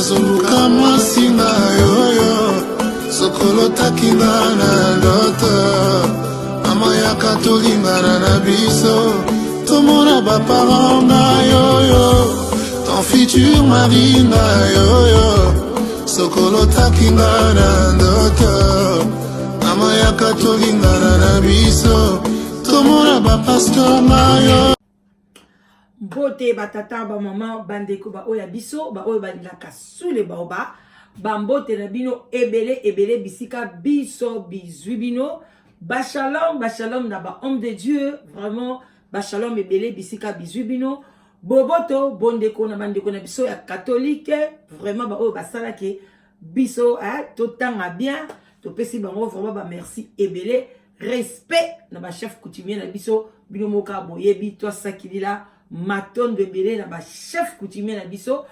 Azuluka masinga yoyo sokolo takinga na loto amayaka tolingana na biso tomona baparent na yoyo ton futur mari na yoyo sokolo takinga na loto amayaka tolingana na biso tomona bapasteur na yoyo. Bote batata ba maman bandeko ba oya biso ba oya balingaka sule baoba bambote na bino ebele bisika biso bizwi bino ba shalom na ba homme de Dieu vraiment ba shalom ebele bisika bizwi bino boboto bondeko na bandeko na biso ya catholique vraiment ba oya basalaki biso to tanga bien to pesi bango vraiment ba merci ebele respect na ba chef coutumier na biso bino moka boyebi to sakilila maton de belé na ba chef coutumier na biso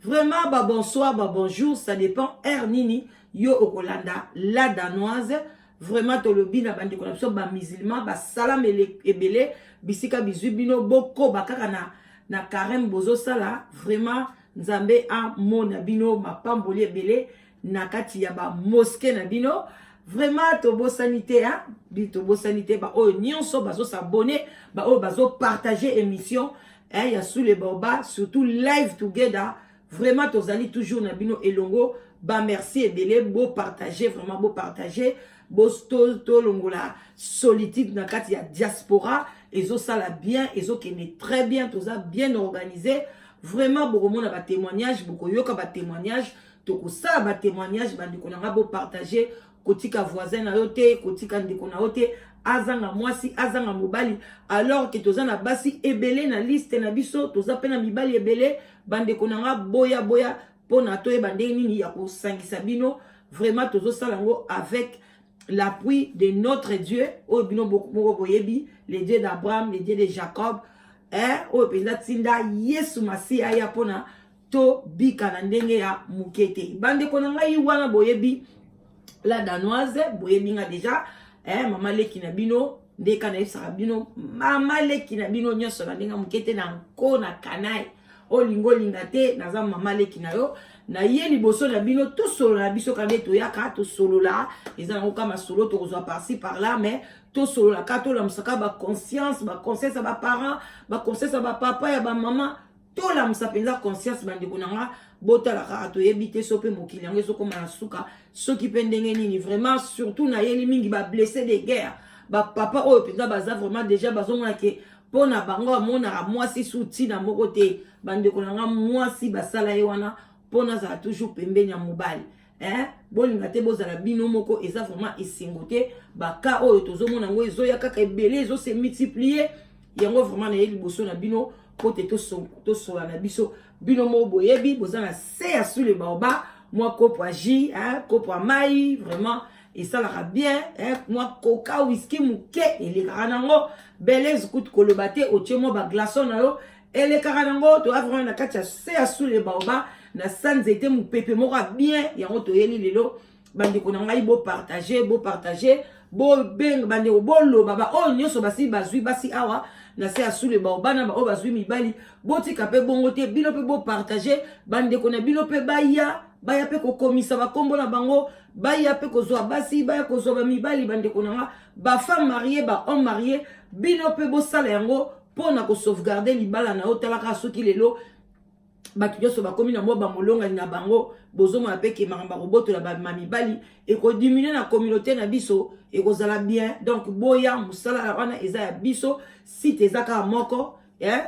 vraiment ba bonsoir ba bonjour ça dépend air nini yo okolanda la danoise vraiment to lobi na bande ko na biso ba musulman ba salam ebele bisika bizu bino boko bakaka na carême bozo sala vraiment nzambe a mona bino mapamboli ebele na kati ya ba mosquée na bino vraiment to bo sanité to sanité ba o nyonso bazo s'abonner ba o bazo partager émission y a sous les baobas surtout live together vraiment to zali toujours na bino elongo ba merci ebele beau partager vraiment beau partager beau to longola solitude na kati ya diaspora ezo sala bien ezo kene très bien to za bien organisé vraiment beaucoup monde ba témoignage beaucoup yoka ba témoignage to ko sa ba témoignage ba ndiko na beau partager kotika voisin na yote kotika ndiko na yote azanga mwasi azanga mobali alors que tozana basi ebele na liste na biso toza pena mibali ebele bande konanga boya pona to ebande nini ya ko sangisa bino vraiment tozo salango avec l'appui de notre Dieu o bino boko boyebi les dieux d'Abraham les dieux de Jacob o penda tinda Yesu Masia ya pona to bika na ndenge ya mukete bande konanga yi wana boyebi la danoise boyebi nga déjà mama leki na bino ndeka na yebisaka bino mama leki na bino nyonso na ndenge mokete na nko na kanai olingolinga te naza mama leki na yo na ye liboso na bino tosolola na biso kande toyaka tosolola eza nango kama solo tokozwa parci par là mais tosolola ka tolamusaka baconscience ya baparent baconscience ya bapapa ya bamama tolamusa mpenza conscience bandeko nanga botalaka toyebi te so mpe mokili yango ezokoma na suka soki mpe ndenge nini vraiment surtout na yeli mingi bablessé de guerre bapapa oyo mpenza baza vraiment déjà bazomona ke mpo na bango bamonaka mwasi suti na moko te bandeko nanga mwasi basala ye wana mpo nazala toujours pembeni ya mobali bolinga te bozala bino moko eza vraiment esengo te baka oyo tozomona yango ezoya kaka ebele ezose multiplier yango vraiment na ye liboso na bino po te tosola na biso bino mo boyebi bozana se ya sous le baoba moi kopo agi kopo mai vraiment et ça la bien moi coca whisky muke elekaka nango beleze kutu koloba te otie mo ba glaçon na yo elekaka nango to vraiment na kati ya se ya sous le baoba na sanzete mupepe moko bien yango toyeli lelo bandeko na ngai bo partager bo beng bandeko boloba ba o nyonso basi bazwi basi awa na se sous le baoba na ba o bazwi mibali botika pe bongo te bino pe bo partager bandeko na bino pe baya pe kokomisa bakombo na bango baya pe kozwa basi baya kozwa ba mibali bandeko na nga ba femme mariée ba homme marié bino pe bo sala yango pona ko sauvegarder libala na otalaka soki lelo bato nyonso bakomi na mwa bamolongani na bango bozomona mpe kemaka bakobotola bamibali ekodimine na communauté na biso ekozala bien donc boya mosala wana eza ya biso site eza kaka moko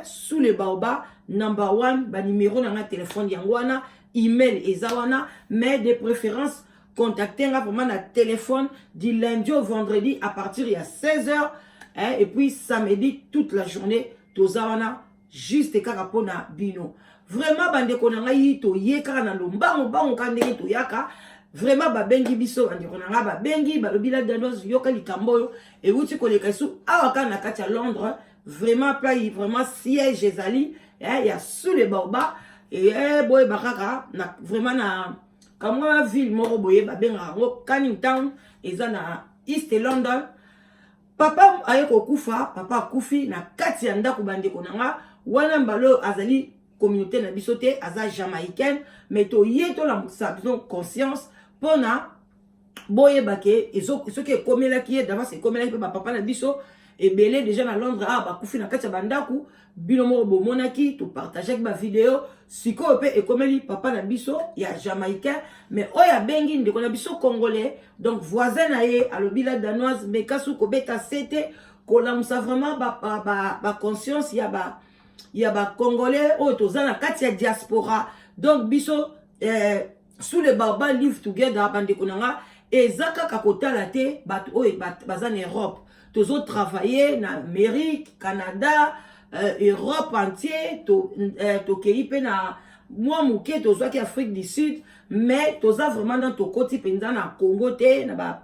sous le baoba number 1 banimero na nga telefone yango wana email eza wana mais de préférence contacter nga vraiment na téléphone du lundi au vendredi à partir ya 16h et puis samedi toute la journée toza wana juste kaka pona bino vraiment bandeko na ngai to yeka na lombango bango ka ndenge to yaka vraiment babengi biso bandeko na nga babengi balobi la danoise yoka likambo oyo euti koleka esu awa kaka na kati ya Londres vraiment pai vraiment siège ezali ya sous le baoba boyeba kaka vraiment na kamwa ville moko boye babengaka yango Canning Town eza na East London. Papa aye kokufa, papa akufi na kati ya ndako bandeko na nga wana mbalo azali communauté na biso te aza jamaïcaine mais to ye to la conscience pona boyeba ke soki ekomelaki ye d'avance ekomelaki mpe bapapa na biso ebele déjà na Londres bakufi na kati ya bandako bino moko bomonaki topartageaki bavideo sikoyo mpe ekomeli papa na biso ya jamaïcain mais oyo abengi ndeko na biso congolais donc voisin na ye alobi la danoise mais kasu kobeta sete kolamusa vraiment conscience ya congolais oyo toza na kati ya diaspora donc biso sous le baba live together bandeko na nga eza kaka kotala te bato oyo baza na Europe tozo travailler na Amérique Canada Europe entier tokei mpe na mwa moke tozwaki Afrique du Sud mais toza vraiment dans tokoti mpenza na Congo te na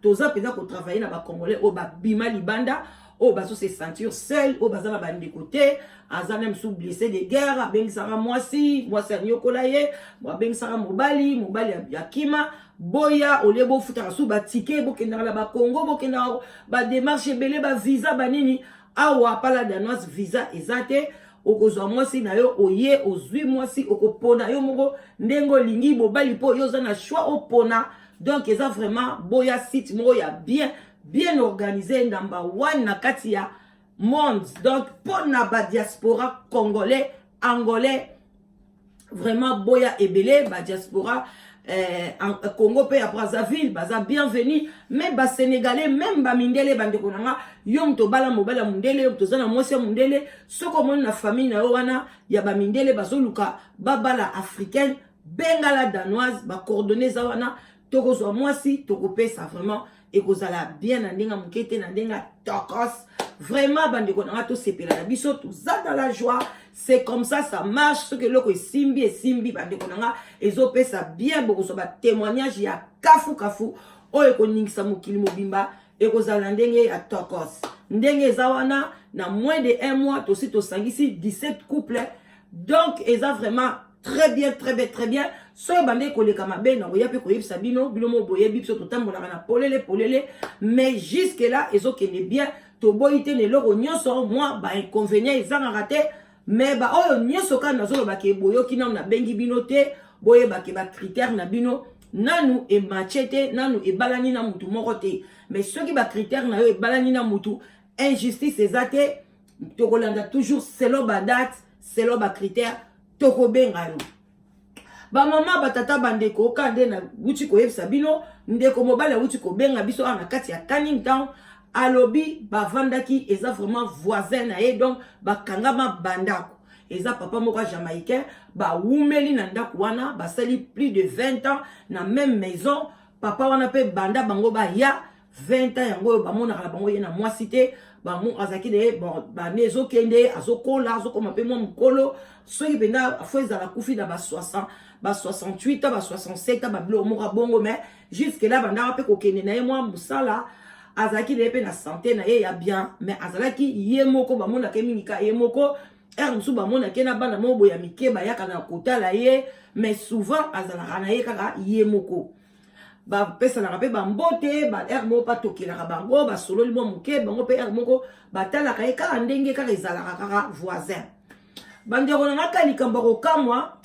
toza mpenza kotravailler na bacongolais oyo babima libanda oyo bazo se sentir seul oyo baza na bandeko te aza même sous blessé de guerre abengisaka mwasi anyokola ye abengisaka mobali ya kima boya olie bofutaka sous batike bokendaka na bakongo bokendaka badémarche ebele bavisa banini awa pala danoise visa eza te okozwa mwasi na yo oye ozwi mwasi okopona yo moko ndenge olingi mobali mpo yo oza na choix opona donc eza vraiment boya site moko ya bien organisé number 1 na kati ya monde donc pona ba diaspora congolais angolais vraiment boya ebele ba diaspora Congo pe ya Brazzaville baza bienvenue même ba sénégalais même ba mindele bandeko nanga yom to bala mobala mundele yom to zana mwese mundele soko mon na famille na wana ya ba mindele bazoluka babala africaine bengala danoise ba coordonnées za wana tokozwa mwasi tokopesa vraiment ekozala bien na ndenga mukete na ndenga tokos vraiment bandeko nanga to sepela na biso toza dans la joie. C'est comme ça marche ce que loko simbi bandeko nanga ezopesa bien beaucoup so ba témoignage ya kafu oyo koningisa mokili mobimba ekozala ndenge ya tokos ndenge zawana na moins de 1 mois tosi tosangisi 17 couples donc eza vraiment très bien so bande koleka mabe na oya pe koyebisa bino mo boye biso totambola na polele mais jusque là ezokende bien to boyite ne loko nyonso moi ba inconvénient ezanga raté mais ba oyo nyonso kana nazolo ba ke boyoki na bengi bino te boye ba ke ba critère na bino nanu e machete nanu e balani na mutu moko te mais ceux qui ba critère na yo e balani na mutu injustice ezate tokolanda toujours selon ba date selon ba critère tokobenga yo ba mama batata bandeko kande na wuti koyebisa bino ndeko mobala wuti kobenga biso na kati ya Canning Town alobi bavandaki eza vraiment voisin na ye donc bakangama bandako eza papa moko jamaïcain bawumeli na ndako wana basali plus de 20 ans na même maison papa wana pe banda bango ya 20 ans yango bamonaka na bango ye na mwasi te bamu azaki de bon banezo kende azokola azokoma pe mo mukolo soki penda afo ezala kufi na ba 60 ba 68 ans ba 67 ans ba blo moko bongo mais jusque là banda pe kokende na ye mwa musala azaki de pe na santé na ye ya bien mais azalaki ye moko bamona ke mingika ye moko musu bamona ke na bana mobo ya mike bayaka na kotala ye mais souvent azalaka na ye kaka ye moko bapesanaka mpe bambote mo pa tokelaka bango basololi mwa moke bango mpe moko batalaka ye kaka ndenge kaka ezalaka kaka voisin bandeko na ngaka likambo kokamwa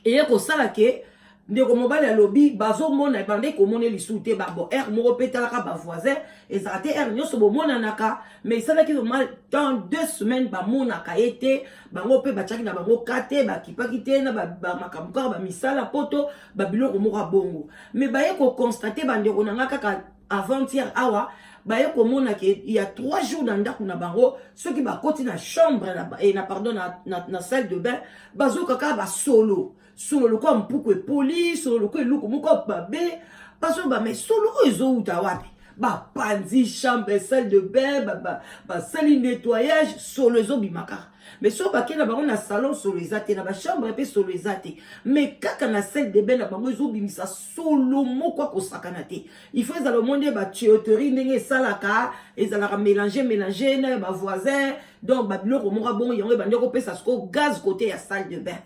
eye kosala ke ndeko mobali alobi bazomona bande komona lisu te bo moko pe talaka bavoisin ezala te nyonso bomonanaka mais esalaki vraiment dans 2 semaines bamonaka ye te bango mpe batiaki na bango kate bakipaki te na makambo kaka bamisala poto babiloko moko bongo mais baye kokonstate bandeko na nga kaka avant-hier awa baye komona ke il y a 3 jours na ndako na bango soki bakoti na chambre na salle de bain bazokaka basolo solo loko mpuku epoli solo loko eloko moko babe parce que mais solo ezouta wapi ba panzi chambre salle de bain ba salle nettoyage solo ezobimaka. Mais so bakena bango na salon solo ezate na ba chambre pe solo ezate. Mais kaka na salle de bain na bango ezobimisa solo moko ko sakana te. Il faut ezala monde ba tuyauterie ndenge salaka ezala mélanger na ba voisin donc ba biloko moko bon yango ba ndeko pesa sko gaz côté ya salle de bain.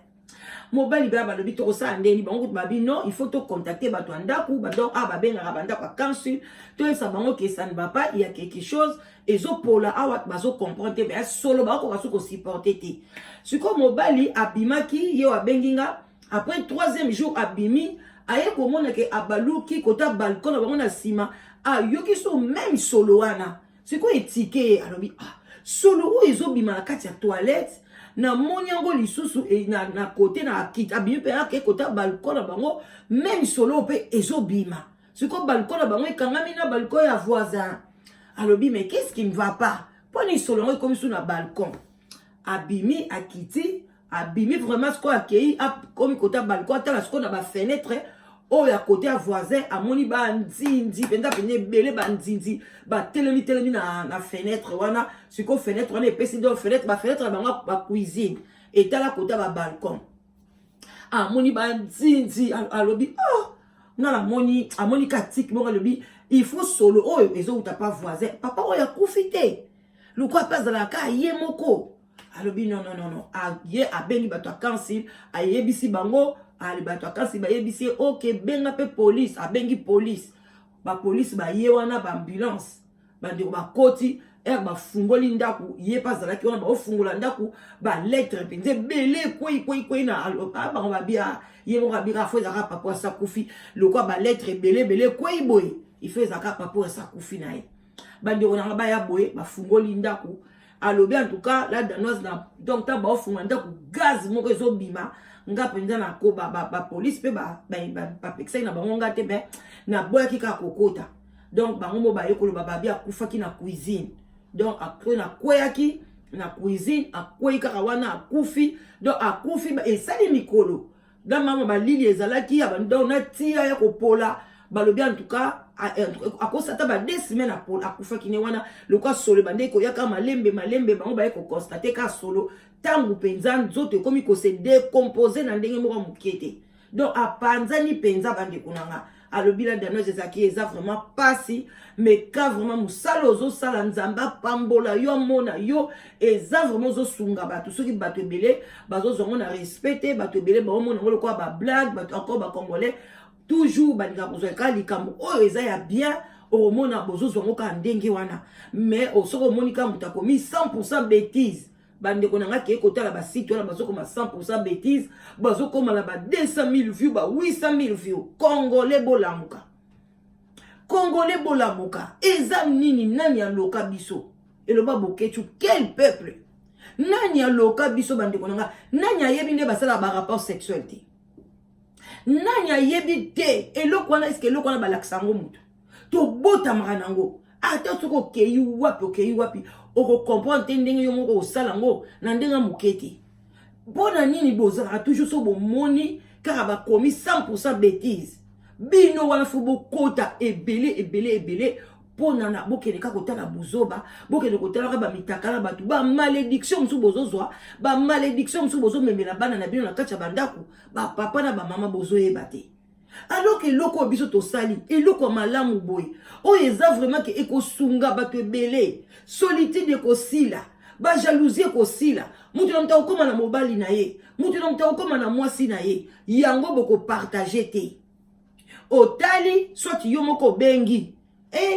Mobali ba balobi to sa ndeni bango babi non il faut te contacter bato ndaku ba donc ba benga ba ndako ka kansu to esa bango que ça ne va pas, il y a quelque chose ezo pola awa bazo comprendre mais solo ba ko baso ko supporter te. Siko mobali abimaki yo abenginga après 3e jour abimi aye ko mona ke abaluki kota balcon na bango na sima yoki so même solo wana. Siko etike alobi solo o ezo bima na kati ya toilette na monyango lisusu e na côté na kit abimi pe ke kota balcon na bango même solo pe ezo bima. Siko balcon na bango ekangami na balcon ya voisin. Alobi mais qu'est-ce qui ne va pas? Poni solo comme sur na balcon. Abimi akiti, abimi vraiment ce qu'on accueilli comme côté balcon ta la ce qu'on a ba fenêtre o ya côté à voisin amoni ba nzinzi penda pene belé ba nzinzi ba telemi na fenêtre wana siko fenêtre wana epesi donc fenêtre ba cuisine et ta la côté ba balcon amoni ba nzinzi alobi na la moni amoni katik mo alobi il faut solo ezo uta pas voisin papa o ya kufite luko pas dans la ka yemoko alobi non aye abengi bato akansi ayebisi bango ali bato akansi bayebisi ok benga pe police abengi police ba police ba ye wana ba ambulance ba ndeko ba koti ba fungoli ndaku ye pas zalaki wana ba ofungola ndaku ba lettre penze belé koi na ba ba bia ye mo rabira fo za papa sa kufi lokwa ba lettre belé koi boy il fait za papa sa kufi na ye ba ndeko na ba ya boy ba fungoli ndaku alobi en tout cas la danoise na donc ta ba ofunga ndaku gaz moko ezobima nga penza na ko ba police pe ba pexai na bango ngate be na boya kika kokota donc bango mo ba yekolo ba bia kufaki na cuisine donc après na kweyaki na cuisine akwei kaka wana akufi donc akufi ba esali mikolo donc mama ba lili ezalaki ya donc na tia ya kopola balobi en tout cas akosata ba 2 semaines akufaki ne wana lokwa solo bande ko yaka malembe bango ba ko constater ka solo tangu penza nzoto komi ko se décomposer na ndenge moko mukete donc apanzani penza bande kunanga alobi la danoise ezaki eza vraiment pasi mais ka vraiment musalo zo sala nzamba pambola yo mona yo eza vraiment zo sunga bato soki bato ebele bazo zongo na respecter bato ebele ba mona ngolo kwa ba blague bato encore ba congolais toujours balinga kozwa ka likambo oyo eza ya bien omona bozo zongo ka ndenge wana mais osoko monika muta komi 100% bêtise bandeko nanga ke kotala ba site wana bazoko ma 100% bêtise bazoko mala ba 200,000 views ba 800,000 views congolais bolamuka eza nini nani aloka biso eloba boketu quel peuple nani aloka biso bandeko nanga nani ayebi nde basala ba rapport sexuel te nani ayebi te eloko wana eske eloko wana balaksango mutu to bota maranango ata soko okei wapi oko comprendre te ndenge yo moko osala ngo na ndenge mukete bona nini bozala toujours so bomoni kaka bakomi 100% bêtise bino wana fu bokota ebele pona na bokene kaka kotala buzoba bokene kotala ba mitakala batu ba malédiction musu bozozwa ba malédiction musu bozo memela bana na bino na kacha bandaku ba papa na ba mama bozo ebate alors que loko biso to sali eloko malamu boy o eza vraiment que ekosunga batu ebele solitude ekosila ba jalousie ekosila mutu na mta okoma na mobali na ye mutu na mta okoma na mwasi na ye yango boko partager te otali soit yo moko bengi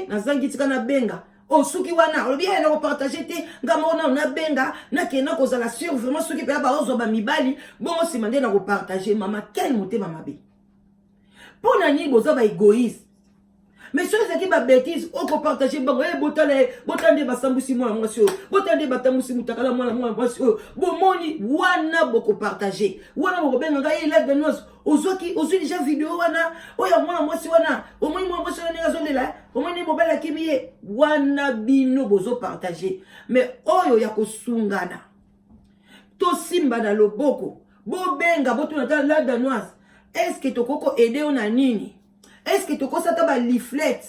nazangi tika na benga osuki wana olobi na ko partager te ngamona na benga na kena ko zala sur vraiment suki pe ba ozo ba mibali bongo simande na ko partager mama quel motema mabe pona ni boza ba égoïste mais ceux qui ba bêtise o ko partager bango botande basambusi mwana mwasi botande batambusi mutakala mwana mwasi bomoni wana boko partager wana boko benga ngai la de nos ozwaki déjà vidéo wana oya mwana mwasi wana omoni mwana mwasi wana ngazolela omoni bobala kimiye wana bino bozo partager mais oyo ya kosungana to simba na loboko bobenga botuna ta la danoise est-ce que tokoko aider on a nini est-ce que toko sata ba leaflet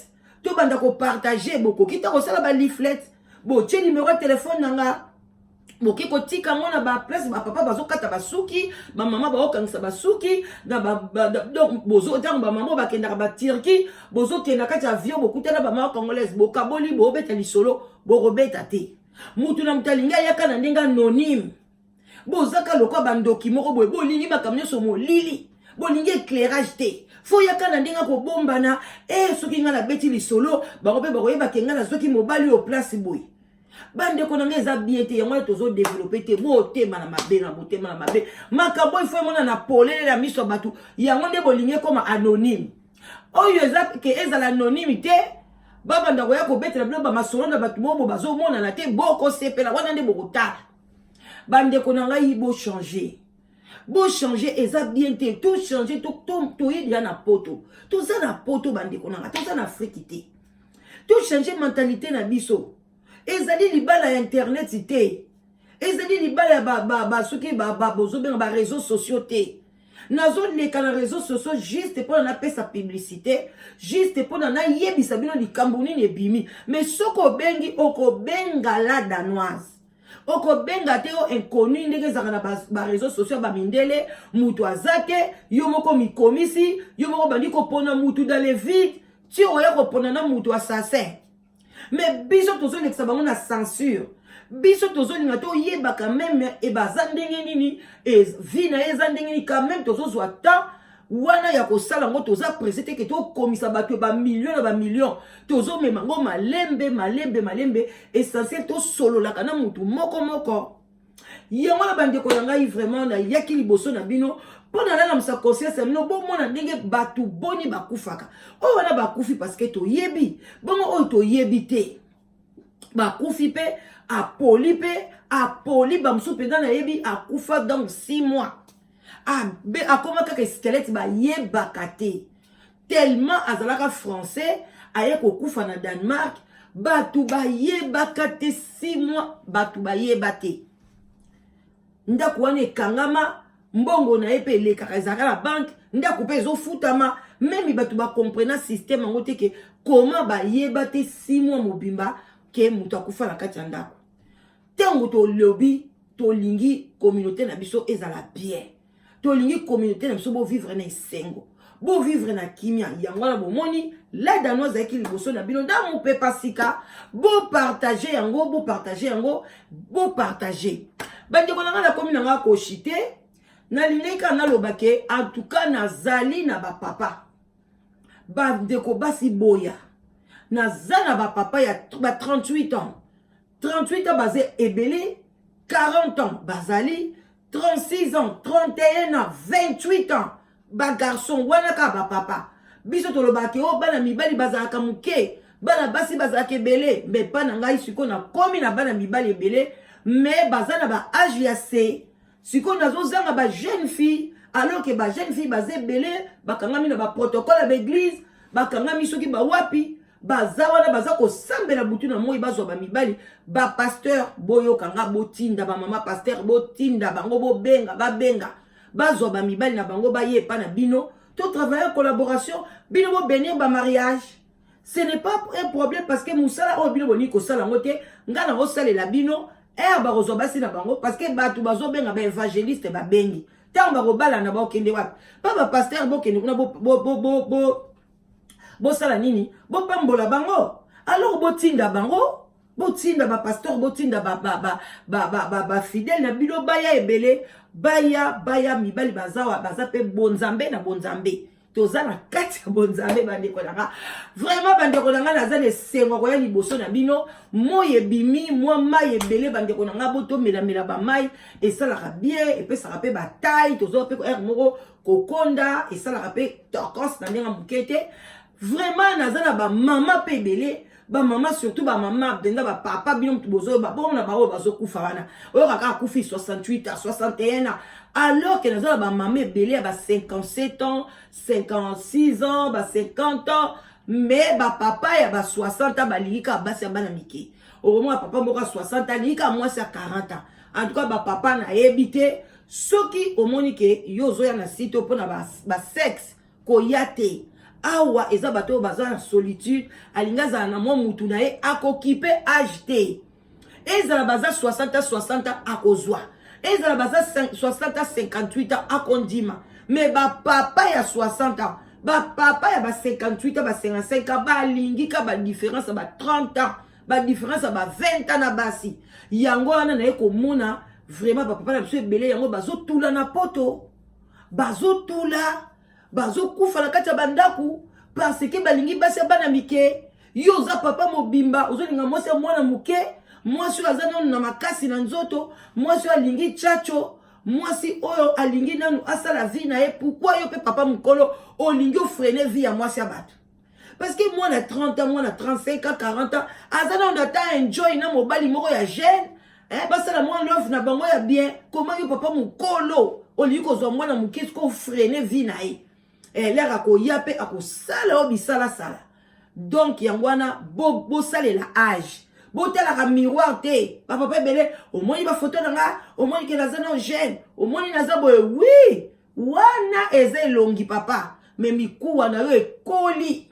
to banda ko partager boko kita ko sala ba leaflet bo tie numéro de téléphone nanga boki ko tika ngona ba place ba papa bazo kata basuki ba mama ba okangisa basuki na donc bozo tang ba mama ba kenda ba Turquie bozo kenda kati avion bokutana ba mama congolaise bokaboli bo beta lisolo bo robeta te mutu na mtalinga yaka na ndinga anonyme bozaka lokwa ba ndoki moko boye bolingi makamyo so molili bolingi éclairage te fo yaka na ndinga ko bombana soki nga na beti lisolo ba robe ba koyeba kenga na soki mobali au place boye bande konanga eza bien te yango tozo développer te bo tema na mabe na botema na mabe makambo il faut mona na polele la miso batu yango nde bolingi comme anonyme oyo eza ke ezala anonyme te baba ndako ya ko betela blo ba masolo na batu bobo bazo mona na te boko sepela wana nde bokotala bande konanga yibo changer bo changer eza bien te tout changer to yidi na poto to za na poto bande konanga to za na Afrique te to changer mentalité na biso ezali libala ya internet te ezali libala ba soki ba bozo benga ba réseaux sociaux te nazo leka na réseaux sociaux juste pour na pesa publicité juste pour na yebisa bino likambo nini ebimi mais soko bengi okobenga la danoise okobenga te o inconnu ndenge zaka na ba réseaux sociaux ba mindele mutu azate yo moko mikomisi yo moko bandi ko pona mutu dans les vides ti oya ko pona na mutu assassin. Mais biso tozo lekisa bango na censure biso tozo linga to yeba quand même e bazandenge nini e vina ezandenge nini quand même tozo zwa temps wana ya ko sala ngo toza presete ke to komisa bato ba million tozo memango malembe essentiel to solo la kana mutu moko yango na bande ko yanga vraiment na yaki liboso na bino pona na msa conscience amino bo mona ndenge batu boni bakufaka o wana bakufi parce que to yebi bongo o to yebi te bakufi pe apoli ba mso penda na yebi akufa dans 6 mois akoma kaka squelette ba yebaka te tellement azalaka français aye ko kufa na Danemark batu ba yebaka te 6 mois batu ba yebate ndako wana ekangama mbongo na epe lekaka ezaka na banque ndako pe ezofutama même batu ba comprendre système ngo te ke comment ba yeba te 6 mois mobimba ke mutu akufa na kati ya ndako tango to lobby to lingi communauté na biso ezala bien to lingi communauté na biso bo vivre na esengo bo vivre na kimia yango na bomoni la danoise aki liboso na bino nda mope pasika bo partager yango bo partager bandeko nanga na komi nanga ko chite na lineka na lobake en tout cas nazali na ba papa bandeko basi boya nazana ba papa ya 38 ans basé ebele 40 ans bazali 36 ans 31 ans 28 ans ba garçon wana ka ba papa biso to lobake o bana mibali bazaka muke bana basi bazaka ebele mais pas na ngai siko na komi na bana mibali ebele mais bazana ba âge ya se siko nazo zanga ba jeune fille alors que ba jeune fille bazé belé bakangami na ba protocole à l'église bakangami soki ba wapi bazawana bazako sambela butu na moi bazwa ba mibali ba pasteur boyo kanga botinda ba mama pasteur botinda bango bo benga bazwa ba mibali na bango ba yepa na bino to travailler en collaboration bino bo bénir ba mariage. Ce n'est pas un problème parce que musala o bino boni ko sala ngote ngana ko sala la bino ba rozobasi na bango parce que batu bazo benga ba évangéliste ba bengi tant ba robala na ba okende wapi ba pasteur bo kende kuna bo sala nini bo pambola bango alors bo tinda ba pasteur bo tinda ba fidèle na bino baya ebele baya mibali baza pe bonzambe na bonzambe toza na kati ya bonzambe bandeko nanga vraiment bandeko nanga naza lesengo koya liboso na bino moye bimi mwa mai ebele bandeko nanga boto mela ba mai esalaka bien epesaka pe bataille tozo pe moko kokonda esalaka pe tokos na ndenga mukete vraiment naza na ba mama pe ebele ba mama surtout ba mama benda ba papa bino mtu bozo ba bon na ba bazo kufa wana oyo kaka kufi 68 à 61 ans alors que nazo ba mama ebele ba 57 ans 56 ans ba 50 ans mais ba papa ya ba 60 ans ba lika basi bana mike au moins papa moko 60 ans lika moi c'est 40 ans en tout cas ba papa na ebité soki omoni ke yozo ya na site pour na ba sexe ko yate awa eza bato baza na solitude alinga za na mwa mutu na ye akokipe age ezala baza 60 akozwa ezala baza 58 akondima mais papa ya 60 papa ya 58 55 balingi ka différence ba 30 ans différence ba 20 ans na basi yango wana na ye komona vraiment papa na biso ebele yango bazotula na poto bazotula bazokufa na kati ya bandako parce que balingi basi bana mike yo za papa mobimba ozolinga mwasi ya mwana muke mwasi aza nanu na makasi na nzoto mwasi alingi chacho mwasi oyo alingi nanu asala vie na ye pourquoi yo pe papa mukolo olingi ofrene vie ya mwasi ya bato parce que mwana 30 ans mwana 35 ans 40 ans aza nanu ata enjoy na mobali moko ya jeune basala mwa love na bango ya bien comment yo papa mukolo olingi kozwa mwana muke ko frene vie na ye l'air akoya pe akosala o bisala sala donc yangwana bo salela âge bo tela ka miroir te papa ebele au moins ba photo nanga au moins que naza no jeune au moins naza boye oui wana eze longi papa mais mikuwa na yo ekoli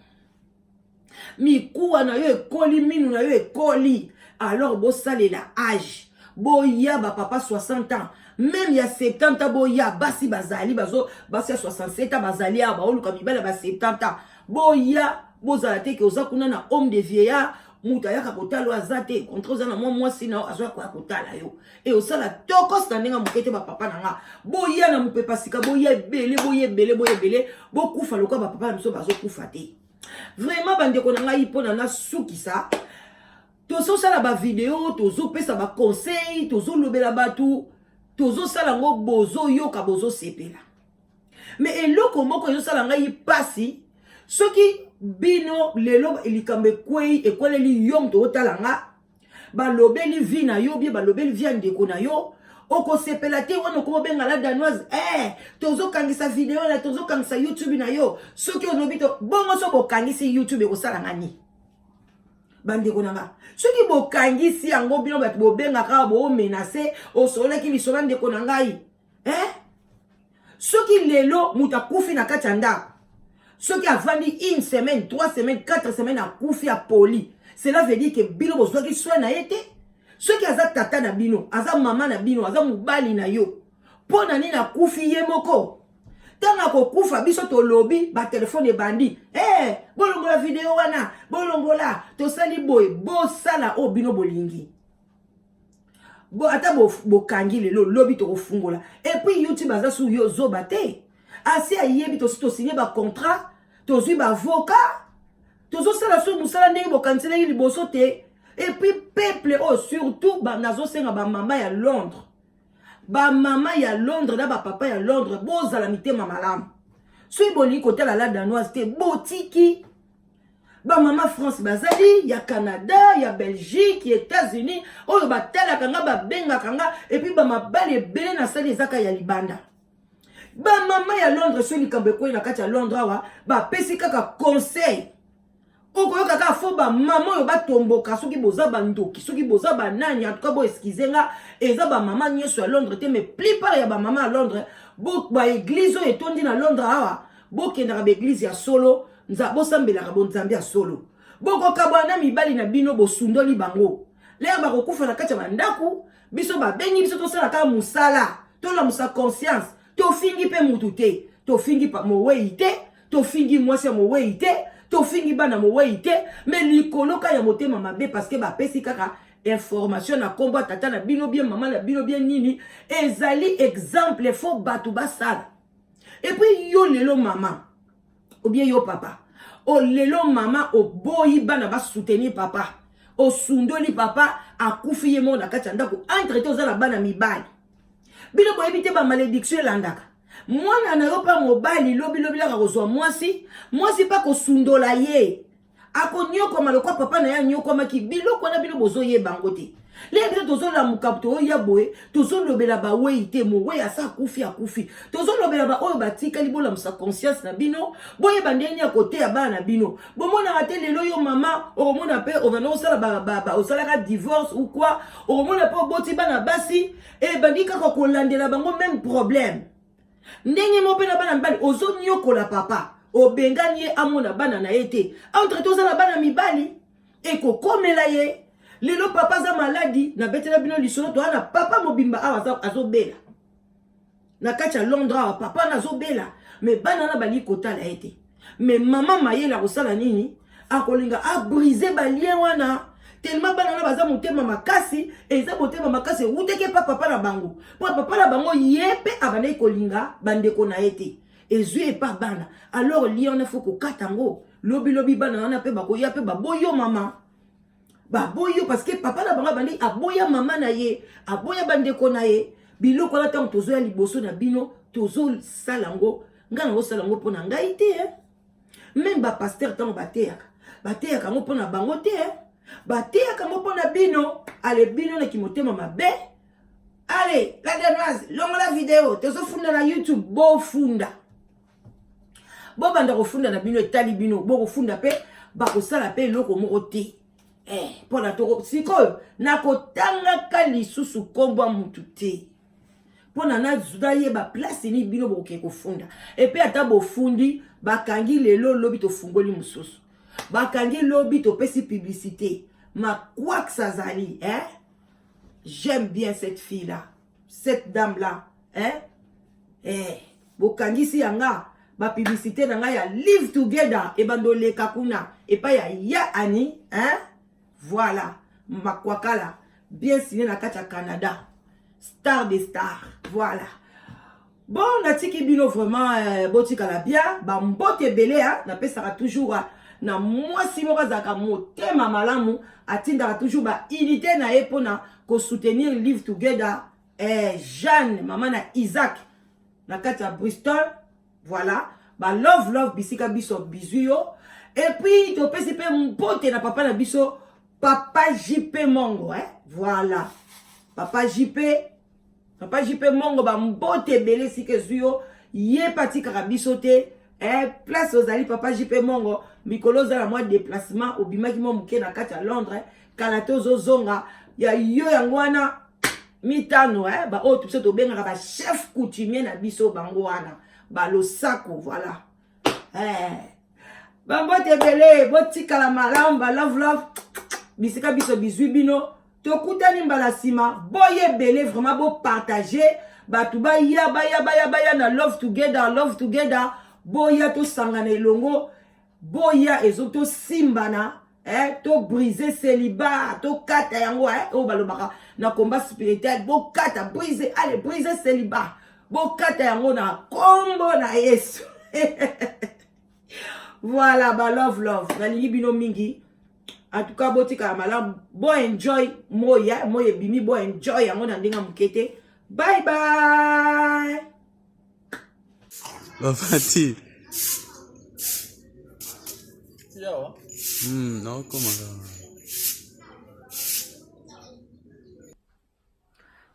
minu na yo ekoli alors bo salela âge boya ba papa 60 ans même il y a 70 ans boya basi bazali basi 67 ans bazali ba oluka mibala ba 70 ans boya bozala te ke oza kuna na homme de vieillard muta yaka kotalo azate contre oza na mwasi na azwa kwa kotala yo et osala toko standinga mukete ba papa nanga boya na mupepa sika boya ebele bokufa loka ba papa na biso bazokufa te vraiment bandeko nanga ipona na sukisa tozo sala ba vidéo tozo pesa ba conseil tozo lobela batu tozo sala ngo bozo yoka bozo sepela mais eloko moko yo sala ngai pasi soki bino lelo elikambe kwei ekoleli yom to talanga balobeli vi na yo bie balobeli vi ndeko na yo oko sepela te wana ko benga la danoise tozo kangisa vidéo na tozo kangisa YouTube na yo soki onobito bongo so bokangisi YouTube ko sala ngani bandeko nanga soki bokangisi yango bino bato bobenga ka bo menacer osoleki lisola ndeko na ngai soki lelo mutakufi na kati ya ndako soki avandi 1 semaine 3 semaines 4 semaines akufi ya poli cela veut dire que bino bozwaki soin na ye te soki aza tata na bino aza mama na bino aza mobali na yo pona nini akufi ye moko tanga kokufa biso tolobi ba telefone ebandi bolongola video wana bolongola tosali boye bosala o bino bolingi ata bokangi lelo lobi tokofungola et puis YouTube aza su yo zoba te asi ayebi tosigné ba contrat tozwi ba avocat tozosala su musala ndenge bokanzelaki liboso te et puis peuple surtout nazosenga ba mama ya Londres na ba papa ya Londres bozala mitema malamu soki bolingi kotala la danoise te botiki ba mama France bazali ya Canada ya Belgique ya États-Unis oyo batalaka nga babengaka nga et puis ba mabali ebele na sali ezaka ya libanda ba mama ya Londres soki likambo ekoi na kati ya Londres awa bapesi kaka conseil okoyoka kaka fo ba mama oyo batomboka soki boza bandoki soki boza banani en tout cas bo excuse nga eza ba mama nyonso ya Londres te mais plupart ya ba mama ya Londres ba église oyo etondi na Londres awa bokendaka ba église ya solo bosambelaka bonzambe ya solo bokokabwana mibali na bino bosundoli bango lero bakokufa na kati ya bandako biso babengi biso tosala kaka musala tolamusa conscience tofingi pe mutu te tofingi pa mowei te tofingi mwasi ya mowei te tofingi bana mowei te mais likoloka ya motema mabe parce que bapesi kaka information na kombo tata na bino bien mama na bino bien nini ezali exemple fo batu basala et puis yo lelo mama ou bien yo papa o lelo mama o boyi bana ba soutenir papa o sundoli papa akufi ye mo na kati ya ndako entre te ozala bana mibali bino boyebi te ba malédiction elandaka mwana na yo pa mobali lobi laka kozwa mwasi pa kosundola ye akonyokoma lokwa papa na ya nyokomaki biloko na bino bozoyeba yango te lebe tozolamuka toya boye tozolobela bawei te mowei asa akufi tozolobela ba oyo batikali bolamusa conscience na bino boyeba ndenge ya kote ya bana na bino bomonaka te lelo yo mama okomona mpe ovanda osala osalaka divorce ou quoi okomona mpe oboti bana basi ebandi kaka kolandela bango même problème ndenge mo mpe na bana mibali ozonyokola papa obengani ye amona bana na ye te entre tozala bana mibali ekokomela ye lelo papa aza maladi na betela bino lisolo toana papa mobimba awa azobela na kati ya Londres awa papa nazobela me bana na bali kotala ye te me mama mayela kosala nini akolinga abrise balien wana tellement bana na baza motema makasi eza motema makasi uteke pa papa na bango po papa na bango yepe abandai kolinga bandeko na ye te ezwi epa bana alors lien na faut kokata ngo lobi bana wana pe bakoya pe baboyo mama baboyo parce que papa na bango bandi aboya mama na ye aboya bandeko na ye biloko la tango tozo ya liboso na bino tozo salango ngana ngo salango pona ngai te même ba pasteur tango bateyaka ngo pona bango te bateyaka ngo pona bino ale bino na kimotema mabe allez la dernière longo la vidéo tozo funda na YouTube bo funda bo banda ko funda na bino etali bino bo ko funda pe ba ko sala pe loko moko te pona to sikoyo na kotanga kali susu kombo mutu te pona na zuda ye ba place ni bino boke kofunda et puis ata bofundi bakangi lelo lobi to fungoli mususu bakangi lobi to pesi publicité ma quoi que ça zali j'aime bien cette fille là cette dame là bokangi si yanga ba publicité na nga ya live together e bandole kakuna et pas ya ani voilà makwakala bien signé na kati ya Canada star des stars voilà bon natiki bino vraiment botika la bien ba mbote belé na pesaka toujours na mwasi moko zaka motema malamu atindaka toujours ba unité na ye pona ko soutenir live together Jeanne maman na Isaac na kati ya Bristol voilà ba love bisika biso bizuyo et puis to pesi pe mbote na papa na biso papa JP Mongo voilà papa JP Mongo ba mbote belé sike zuyo ye pati karabiso te place ozali papa JP Mongo mikolo za la moi déplacement obimaki mo muke na kati ya Londres kalato zozonga ya yo yangwana mitano ba o tupse to benga ba chef coutumier na biso bango wana ba losako voilà ba mbote belé botika la malamba love bisika biso bizwi bino tokutani mbala sima boye belé vraiment bo partager batu ba ya na love together boya to sangana elongo boya ezoto simbana to briser célibat to kata yango o balobaka na combat spirituel bo kata briser célibat bo kata yango na kombo na Yesu voilà ba love na libino mingi en tout cas botika mala bo enjoy moya bimi bo enjoy yango na ndinga mukete bye Bafati. No, como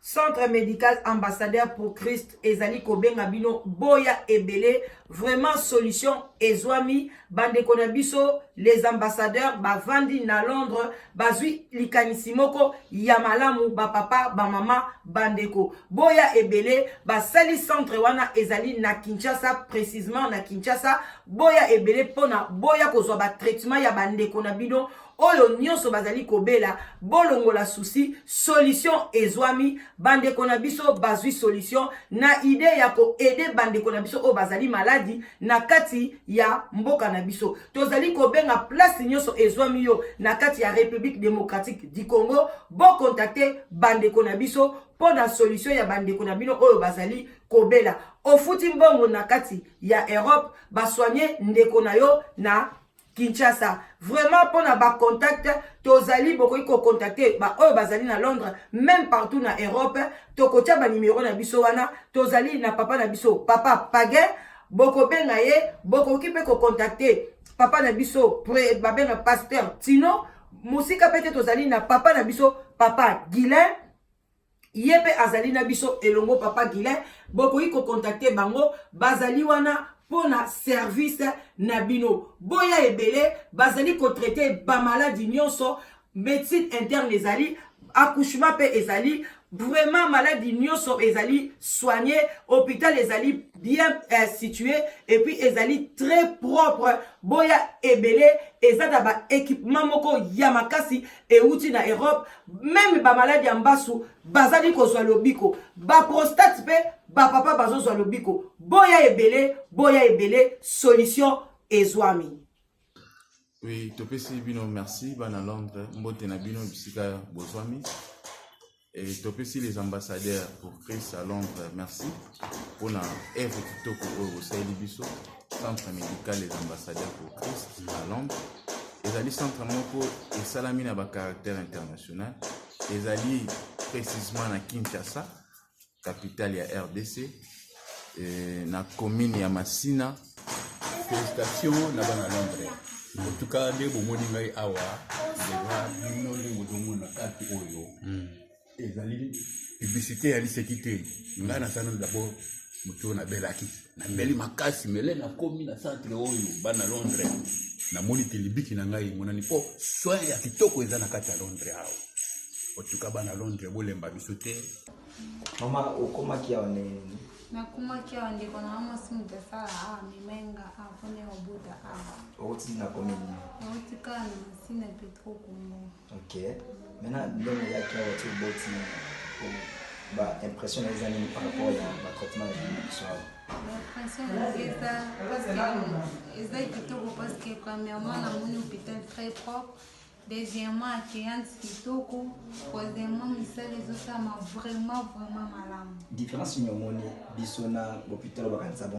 Centre médical ambassadeur pour Christ ezali kobenga bino boya ebele vraiment solution ezwami bande konabiso les ambassadeurs bavandi na Londres bazui likanisi moko ya malamu ba papa ba mama bandeko boya ebele basali centre wana ezali na Kinshasa précisément na Kinshasa boya ebele pona boya kozwa ba traitement ya bandeko na bino oyo nyonso bazali kobela bolongo la souci solution ezwami bandeko na biso bazui solution na idée ya ko aider bandeko na biso o bazali maladi na kati ya mboka na biso tozali kobenga place nyonso ezwami yo na kati ya République démocratique du Congo bo contacter bandeko na biso pona solution ya bandeko na bino oyo bazali kobela ofuti mbongo na kati ya Europe basoigner ndeko na yo na Kinshasa vraiment pour na ba contact tozali bokoki ko contacter ba oyo bazali na Londres même partout na Europe tokotia ba numéro na biso wana tozali na papa na biso papa Pagé boko benga ye bokoki pe ko contacter papa na biso ba benga pasteur Tino musika pete tozali na papa na biso papa Guilain yepe azali na biso elongo papa Guilain bokoki ko contacter bango bazali wana pona service na bino boya ebele bazali ko traiter ba maladie nyonso médecine interne ezali accouchement pe ezali vraiment maladie nyonso ezali soigné, hôpital ezali bien situé et puis ezali très propre. Boya ebele ezada ba équipement moko ya makasi euti na Europe, même ba maladie ambasu bazali kozwa lobiko, ba prostate pe ba papa bazozwa lobiko. Boya ebele solution ezwami. Oui, topesi bino merci bana Londres, mbote na bino bisika bozwami. Et topesi les ambassadeurs pour Christ à Londres, merci. Pour la œuvre kitoko au Saïlibiso, centre médical les ambassadeurs pour Christ à Londres. Les alliés centre moko et salamina ba caractère international. Les alliés précisément à Kinshasa, capitale ya RDC, et na commune ya Massina. Félicitations na bana Londres. En tout cas, les moningai awa, les gens qui ont na kati oyo. Ezali publicité ya lisekité. Nga na sana d'abord muto na belaki. Na beli makasi mele na komi na centre oyo bana Londres. Na moni telibiki na ngai monani po soin ya kitoko eza na kati ya Londres awa. En tout cas bana Londres bolemba bisote. Mama okoma kia one. Na kuma kia onde kona mama simuta sala mimenga afone obuda Oti na komini. Oti kana sina petro kungo. OK. Maintenant l'homme là qui a été boti ba impression les années par rapport à traitement de l'impression. L'impression est parce que est kitoko parce que premièrement na mon hôpital très propre. Deuxièmement, accueillant kitoko. Troisièmement, misale zosa ma vraiment malamu. Différence nyomoni bisona hôpital bakanza